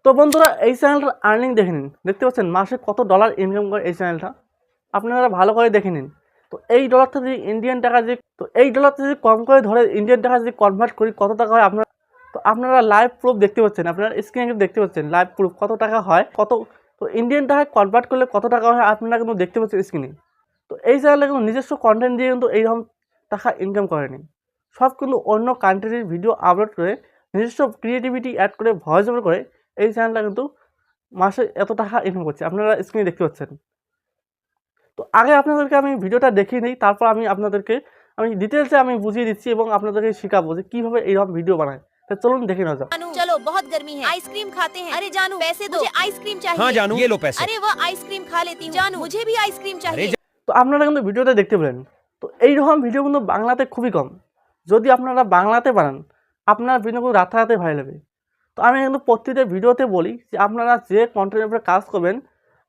তো বন্ধুরা এই চ্যানেলটার আর্নিং দেখে নিন। দেখতে পাচ্ছেন মাসে কত ডলার ইনকাম করে এই চ্যানেলটা, আপনারা ভালো করে দেখে নিন। তো এই ডলারটা যদি ইন্ডিয়ান টাকা যদি এই ডলারটা যদি কম করে ধরে ইন্ডিয়ান টাকা যদি কনভার্ট করি কত টাকা হয় আপনারা লাইভ প্রুফ দেখতে পাচ্ছেন, আপনারা স্ক্রিনে দেখতে পাচ্ছেন লাইভ প্রুফ কত টাকা হয় তো ইন্ডিয়ান টাকায় কনভার্ট করলে কত টাকা হয় আপনারা কিন্তু দেখতে পাচ্ছেন স্ক্রিনে। তো এই চ্যানেলে কিন্তু নিজস্ব কন্টেন্ট দিয়ে কিন্তু এইরকম টাকা ইনকাম করেনি, সব কিন্তু অন্য কান্ট্রির ভিডিও আপলোড করে নিজস্ব ক্রিয়েটিভিটি অ্যাড করে ভয়েস ওভার করে এই চ্যানেলটা কিন্তু মাসে এত টাকা ইনকাম করছে, আপনারা স্ক্রিনে দেখতে পাচ্ছেন। তো আগে আপনাদেরকে আমি ভিডিওটা দেখিয়ে নিই, তারপর আমি ডিটেলসে আমি বুঝিয়ে দিচ্ছি এবং আপনাদেরকে শেখাবো যে কীভাবে এইরকম ভিডিও বানায়। তো চলুন দেখে নেওয়া যাক। चलो बहुत गर्मी है, आइसक्रीम खाते हैं। अरे जानू पैसे दो, मुझे आइसक्रीम चाहिए। हाँ जानू ये लो पैसे। अरे वो आइसक्रीम खा लेती हूँ। जानू मुझे भी आइसक्रीम चाहिए। তো আপনারা কিন্তু ভিডিওতে দেখতে পেলেন, তো এইরকম ভিডিও কিন্তু বাংলাতে খুবই কম। যদি আপনারা বাংলাতে বানান আপনার ভিডিও কিন্তু রাতারাতি ভাইরাল হবে। তো আমি কিন্তু প্রত্যেকটা ভিডিওতে বলি যে আপনারা যে কন্টেন্টের উপরে কাজ করবেন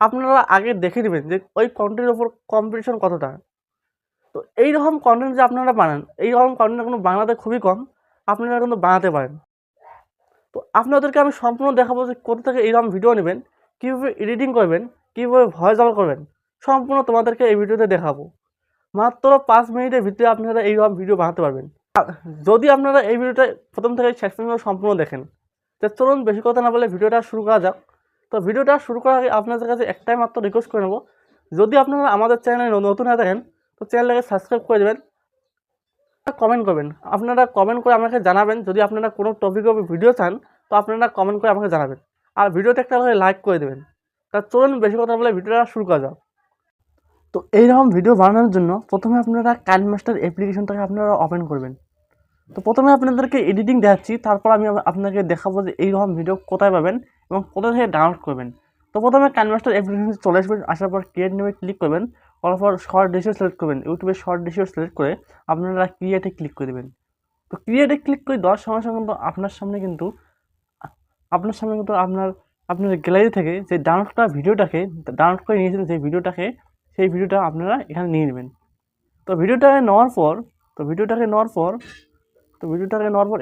আপনারা আগে দেখে নেবেন যে ওই কন্টেন্টের উপর কম্পিটিশন কতটা। তো এইরকম কন্টেন্ট যে আপনারা বানান, এইরকম কন্টেন্ট কিন্তু বাংলাতে খুবই কম, আপনারা কিন্তু বানাতে পারেন। তো আপনাদেরকে আমি সম্পূর্ণ দেখাবো যে কোথা থেকে এইরকম ভিডিও নেবেন, কীভাবে এডিটিং করবেন, কীভাবে ভয়েস ওভার করবেন, সম্পূর্ণ তোমাদেরকে এই ভিডিওতে দেখাবো। মাত্র 5 মিনিটের ভিতরে আপনারা এইরকম ভিডিও বানাতে পারবেন যদি আপনারা এই ভিডিওটা প্রথম থেকে শেষ পর্যন্ত সম্পূর্ণ দেখেন। তো চলুন বেশি কথা না বলে ভিডিওটা শুরু করা যাক। তো ভিডিওটা শুরু করার আগে আপনাদের কাছে একটাই মাত্র রিকোয়েস্ট করে নেব, যদি আপনারা আমাদের চ্যানেলে নতুন হয়ে থাকেন তো চ্যানেলটাকে সাবস্ক্রাইব করে দেবেন, কমেন্ট করবেন। আপনারা কমেন্ট করে আমাকে জানাবেন যদি আপনারা কোনো টপিকের উপর ভিডিও চান, তো আপনারা কমেন্ট করে আমাকে জানাবেন আর ভিডিওটা একটা করে লাইক করে দেবেন। তা চলুন বেশি কথা বলে ভিডিওটা শুরু করা যাক। তো এইরকম ভিডিও বানানোর জন্য প্রথমে আপনারা কাইনমাস্টার অ্যাপ্লিকেশনটাকে আপনারা ওপেন করবেন। তো প্রথমে আপনাদেরকে এডিটিং দেখাচ্ছি, তারপর আমি আপনাকে দেখাবো যে এইরকম ভিডিও কোথায় পাবেন এবং কোথা থেকে ডাউনলোড করবেন। তো প্রথমে কাইনমাস্টার অ্যাপ্লিকেশন চলে আসবেন, আসার পর ক্রিয়েট নেমে ক্লিক করবেন, করার পর শর্ট রেশিও সিলেক্ট করবেন, ইউটিউবের শর্ট রেশিও সিলেক্ট করে আপনারা ক্রিয়েটে ক্লিক করে দেবেন। তো ক্রিয়েটে ক্লিক করে দেওয়ার সঙ্গে সঙ্গে কিন্তু আপনার সামনে কিন্তু আপনার গ্যালারি থেকে যে ভিডিওটাকে ডাউনলোড করে নিয়েছিলেন সেই ভিডিওটা আপনারা এখানে নিয়ে নেবেন। তো ভিডিওটাকে নেওয়ার পর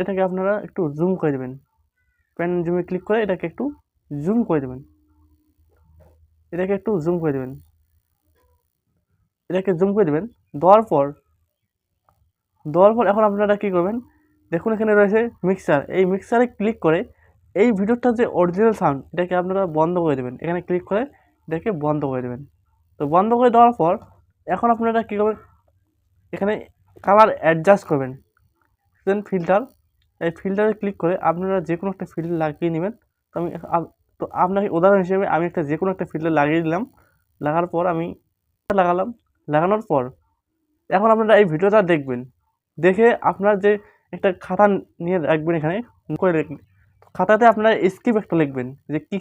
এটাকে আপনারা একটু জুম করে দেবেন, পেন জুমে ক্লিক করে এটাকে একটু জুম করে দেবেন, দেওয়ার পর এখন আপনারা কী করবেন, দেখুন এখানে রয়েছে মিক্সার, এই মিক্সারে ক্লিক করে এই ভিডিওটার যে অরিজিনাল সাউন্ড এটাকে আপনারা বন্ধ করে দেবেন, এখানে ক্লিক করে এটাকে বন্ধ করে দেবেন। তো বন্ধ করে দেওয়ার পর এখন আপনারা কী করবেন, এখানে কালার অ্যাডজাস্ট করবেন, দেন ফিল্টার, এই ফিল্টারে ক্লিক করে আপনারা যে কোনো একটা ফিল্টার লাগিয়ে নেবেন। তো আপনাকে উদাহরণ হিসেবে আমি যে কোনো একটা ফিল্টার লাগিয়ে দিলাম, লাগানোর পর এখন আপনারা এই ভিডিওটা দেখবেন, দেখে আপনার যে একটা খাতা নিয়ে রাখবেন, এখানে করে খাতাতে আপনারা স্ক্রিপ্ট একটা লিখবেন যে কী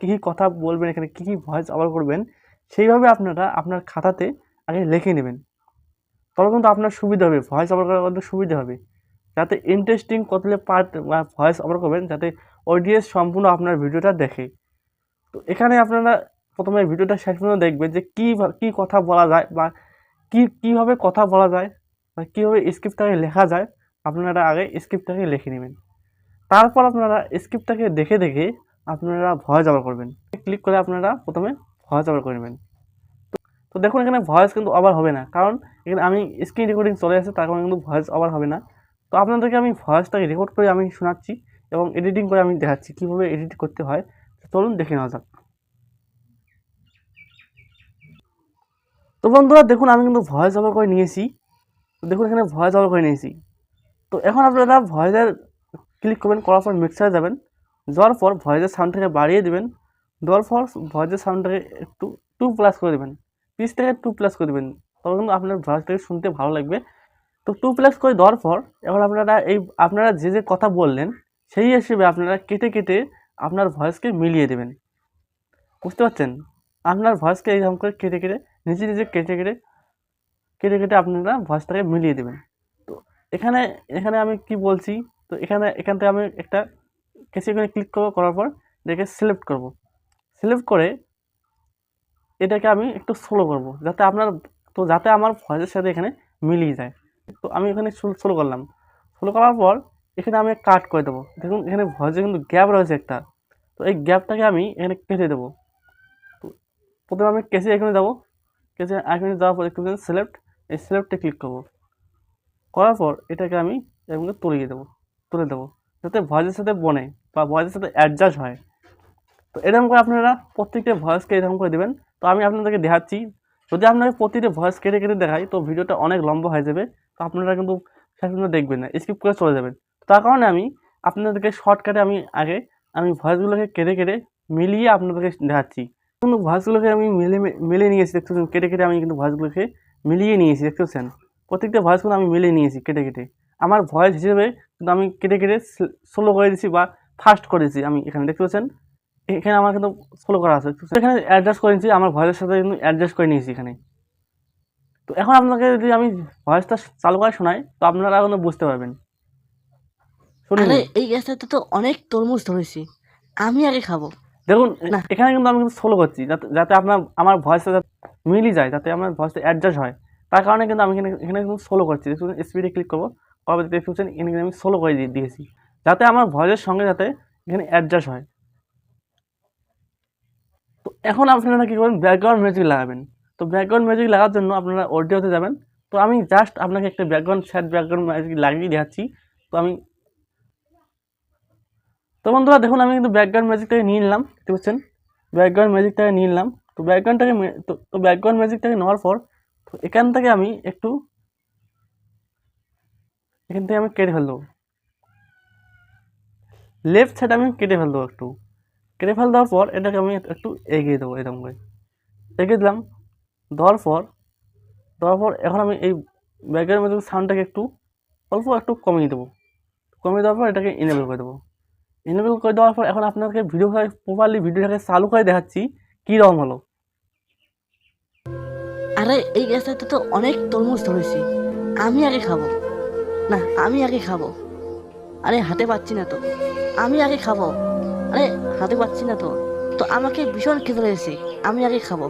কী কথা বলবেন, এখানে কী ভয়েস ওভার করবেন, সেইভাবে আপনারা আপনার খাতাতে আগে লিখে নেবেন। তবে কিন্তু আপনার সুবিধা হবে, ভয়েস ওভার করার কিন্তু সুবিধা হবে, যাতে ইন্টারেস্টিং কতগুলো পার্ট ভয়েস ওভার করবেন যাতে অডিয়েন্স সম্পূর্ণ আপনার ভিডিওটা দেখে। তো এখানে আপনারা প্রথমে ভিডিওটা শেষ পর্যন্ত দেখবেন যে কী কথা বলা যায় বা কীভাবে কথা বলা যায় বা কীভাবে স্ক্রিপ্টটাকে লেখা যায়, আপনারা আগে স্ক্রিপ্টটাকে লিখে নেবেন। তারপর আপনারা স্ক্রিপ্টটাকে দেখে আপনারা ভয়েস ওভার করবেন, ক্লিক করে আপনারা প্রথমে ভয়েস ওভার করে নেবেন। তো দেখুন এখানে ভয়েস কিন্তু ওভার হবে না, কারণ এখানে আমি স্ক্রিন রেকর্ডিং চলে আসে, তার কারণে কিন্তু ভয়েস ওভার হবে না। তো আপনাদেরকে আমি ভয়েসটাকে রেকর্ড করে আমি শোনাচ্ছি এবং এডিটিং করে আমি দেখাচ্ছি কীভাবে এডিট করতে হয়। চলুন দেখে নেওয়া যাক। তো বন্ধুরা দেখুন আমি কিন্তু ভয়েস ওভার করে নিয়েছি, তো দেখুন এখানে ভয়েস ওভার করে নিয়েছি। তো এখন আপনারা ভয়েসের ক্লিক করবেন, করার পর মিক্সারে যাবেন, যাওয়ার পর ভয়েসের সাউন্ডটাকে বাড়িয়ে দেবেন, দেওয়ার পর ভয়েসের সাউন্ডটাকে একটু 2+ করে দেবেন, পিচ থেকে 2+ করে দেবেন, তবে কিন্তু আপনার ভয়েসটাকে শুনতে ভালো লাগবে। তো 2+ করে দেওয়ার পর এখন আপনারা যে কথা বললেন সেই হিসেবে আপনারা কেটে আপনার ভয়েসকে মিলিয়ে দেবেন, বুঝতে পারছেন? আপনার ভয়েসকে এইরকম করে কেটে নিজে কেটে আপনারা ভয়েসটাকে মিলিয়ে দেবেন। তো এখানে আমি কি বলছি, তো এখান থেকে আমি একটা এখানে ক্লিক করার পর এটাকে সিলেক্ট করে এটাকে আমি একটু স্লো করব যাতে আমার ভয়েসের সাথে এখানে মিলিয়ে যায়। তো আমি এখানে স্লো করার পর এখানে আমি কাট করে দেবো। দেখুন এখানে ভয়েসে কিন্তু গ্যাপ রয়েছে একটা, তো এই গ্যাপটাকে আমি এখানে কেটে দেবো। তো প্রথমে আমি কেসে এখানে যাবো, কেসে এখানে যাওয়ার পর একটু সিলেক্ট, এই সিলেক্টে ক্লিক করবো, করার পর এটাকে আমি এরকম তুলে দেবো যাতে ভয়েসের সাথে বনে বা ভয়েসের সাথে অ্যাডজাস্ট হয়। তো এরকম করে আপনারা প্রত্যেকটা ভয়েসকে এরকম করে দেবেন। তো আমি আপনাদেরকে দেখাচ্ছি, যদি আপনাকে প্রতিটা ভয়েস কেটে কেটে দেখাই তো ভিডিওটা অনেক লম্বা হয়ে যাবে, তো আপনারা কিন্তু শেষ পর্যন্ত দেখবেন না, স্কিপ করে চলে যাবেন। তার কারণে আমি আপনাদেরকে শর্টকাটে আমি ভয়েসগুলোকে কেটে কেটে মিলিয়ে আপনাদেরকে দেখাচ্ছি। কিন্তু ভয়েসগুলোকে আমি মিলিয়ে নিয়েছি, দেখতেছেন কেটে কেটে আমি কিন্তু ভয়েসগুলোকে মিলিয়ে নিয়েছি, দেখতেছেন প্রত্যেকটা ভয়েসগুলো আমি মিলিয়ে নিয়েছি কেটে কেটে। আমার ভয়েস হিসেবে কিন্তু আমি কেটে কেটে স্লো করে দিয়েছি বা ফাস্ট করেছি। আমি এখানে দেখতে পাচ্ছেন এখানে আমার কিন্তু ফলো করা আছে, এখানে অ্যাডজাস্ট করে নিয়েছি, আমার ভয়েসের সাথে কিন্তু অ্যাডজাস্ট করে নিয়েছি এখানে। তো এখন আপনাকে যদি আমি ভয়েসটা চালু করে শোনাই তো আপনারা কিন্তু বুঝতে পারবেন। শুনুন, আরে এই গাছটাতে তো অনেক তরমুজ ধরেছি, আমি আগে খাবো। দেখুন না। এখানে কিন্তু আমি কিন্তু স্লো করছি যাতে যাতে আমার ভয়েসটা যাতে মিলি যায়, যাতে আমার ভয়েসটা অ্যাডজাস্ট হয়। তার কারণে কিন্তু আমি এখানে এখানে কিন্তু স্লো করছি, দেখুন স্পিডে ক্লিক করবো, কবে দেখতে এখানে আমি স্লো করে দিয়েছি যাতে আমার ভয়েসের সঙ্গে যাতে এখানে অ্যাডজাস্ট হয়। তো এখন আপনারা কী করবেন, ব্যাকগ্রাউন্ড মিউজিক লাগাবেন। তো ব্যাকগ্রাউন্ড মিউজিক লাগার জন্য আপনারা অডিওতে যাবেন। তো আমি জাস্ট আপনাকে একটা ব্যাকগ্রাউন্ড মিউজিক লাগিয়ে দেখাচ্ছি। তো বন্ধুরা দেখুন আমি কিন্তু ব্যাকগ্রাউন্ড মিউজিকটাকে নিয়ে নিলাম, দেখতে পাচ্ছেন ব্যাকগ্রাউন্ড মিউজিকটাকে নিয়ে নিলাম। তো ব্যাকগ্রাউন্ড মিউজিকটাকে নেওয়ার পর তো এখান থেকে আমি কেটে ফেল দেবো, লেফট সাইড আমি কেটে ফেল দেবো, কেটে ফেল দেওয়ার পর এটাকে আমি একটু এগিয়ে দেবো, এরকম করে এগিয়ে দিলাম। দেওয়ার পর এখন আমি এই ব্যাকগ্রাউন্ড মিউজিক সাউন্ডটাকে একটু কমিয়ে দেবো। কমিয়ে দেওয়ার পর এটাকে ইনেবল করে দেবো। ইনেবল করে দেওয়ার পর এখন আপনাকে ভিডিওটাকে চালু করে দেখাচ্ছি কীরকম হলো। আরে এই গাছটাতে তো অনেক তরমুজ ধরেছি, আমি আগে খাবো। না, আমি আগে খাবো। আরে হাতে পাচ্ছি না তো, আমি আগে খাবো। আরে হাতে পাচ্ছি না তো, তো আমাকে ভীষণ খেতে লেগেছে, আমি আগে খাবো।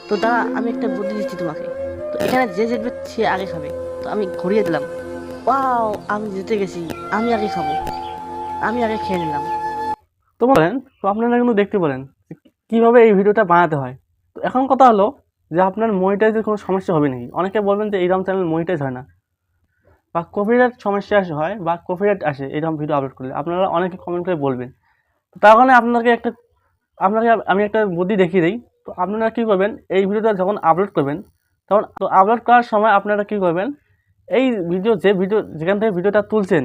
তো দাঁড়া, আমি একটা বুদ্ধি দিচ্ছি তোমাকে। তো এখানে যে জিতবে সে আগে খাবে। তো আমি ঘুরিয়ে দিলাম, ওয়াও আমি জিতে গেছি, আমি আগে খাবো। আমি আগে খেয়ে নিলাম। তো বলেন, তো আপনারা কিন্তু দেখতে বলেন কীভাবে এই ভিডিওটা বানাতে হয়। তো এখন কথা হলো যে আপনার মনিটাইজের কোনো সমস্যা হবে নাকি। অনেকে বলবেন যে এইরকম চ্যানেল মনিটাইজ হয় না বা কপিরাইট সমস্যা হয় বা কপিরাইট আসে এরকম ভিডিও আপলোড করলে, আপনারা অনেকে কমেন্ট করে বলবেন। তো তার কারণে আপনাকে আমি একটা বুদ্ধি দেখিয়ে দিই। তো আপনারা কী করবেন, এই ভিডিওটা যখন আপলোড করবেন তখন তো আপলোড করার সময় আপনারা কী করবেন, এই যেখান থেকে ভিডিওটা তুলছেন,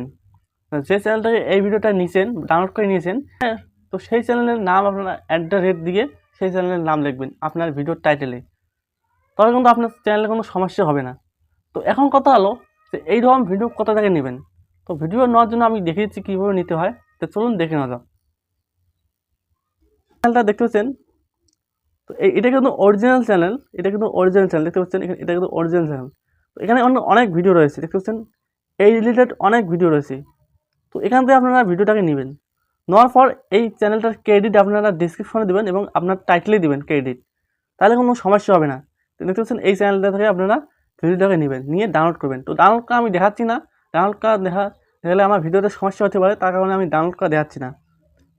যে চ্যানেল থেকে এই ভিডিওটা নিয়েছেন, ডাউনলোড করে নিয়েছেন, হ্যাঁ, তো সেই চ্যানেলের নাম আপনারা @ দিয়ে সেই চ্যানেলের নাম লিখবেন আপনার ভিডিওর টাইটেলে, তবে কিন্তু আপনার চ্যানেলে কোনো সমস্যা হবে না। তো এখন কথা হলো যে এইরকম ভিডিও কোথা থেকে নেবেন। তো ভিডিও নেওয়ার জন্য আমি দেখিয়ে দিচ্ছি কীভাবে নিতে হয়। তো চলুন দেখে নেওয়া যাক। চ্যানেলটা দেখতে পাচ্ছেন, তো এটা কিন্তু অরিজিনাল চ্যানেল, দেখতে পাচ্ছেন এটা কিন্তু অরিজিনাল চ্যানেল। তো এখানে অনেক ভিডিও রয়েছে, দেখতে পাচ্ছেন এই রিলেটেড অনেক ভিডিও রয়েছে। তো এখান থেকে আপনারা ভিডিওটাকে নেবেন, নেওয়ার পর এই চ্যানেলটার ক্রেডিট আপনারা ডিসক্রিপশনে দেবেন এবং আপনার টাইটেলে দেবেন ক্রেডিট, তাহলে কোনো সমস্যা হবে না। তো দেখতে পাচ্ছেন এই চ্যানেলটা থেকে আপনারা ভিডিওটাকে নেবেন, নিয়ে ডাউনলোড করবেন। তো ডাউনলোড করা আমি দেখাচ্ছি না, ডাউনলোড করা দেখালে আমার ভিডিওতে সমস্যা হতে পারে, তার কারণে আমি ডাউনলোড করা দেখাচ্ছি না।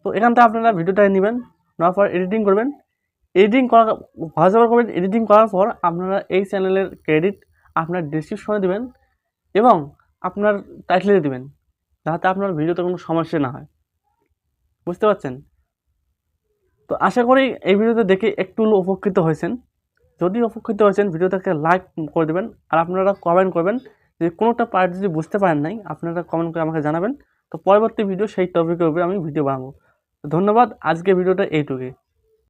তো এখান থেকে আপনারা ভিডিওটাকে নেবেন, নেওয়ার পর এডিটিং করবেন, ভয়েস ওভার করবেন। এডিটিং করার পর আপনারা এই চ্যানেলের ক্রেডিট আপনার ডিসক্রিপশনে দেবেন এবং আপনার টাইটেলে দেবেন, যাতে আপনার ভিডিওতে কোনো সমস্যা না হয়। বুঝতে পারছেন? তো আশা করি এই ভিডিওতে দেখে একটু হলেও উপকৃত হয়েছেন। যদি উপকৃত হয়েছেন ভিডিওটাকে লাইক করে দেবেন, আর আপনারা কমেন্ট করবেন যে কোনোটা পার্ট যদি বুঝতে পারেন নাই, আপনারা কমেন্ট করে আমাকে জানাবেন। তো পরবর্তী ভিডিও সেই টপিকের উপরে আমি ভিডিও বানাবো। ধন্যবাদ, আজকে ভিডিওটা এইটুকুই।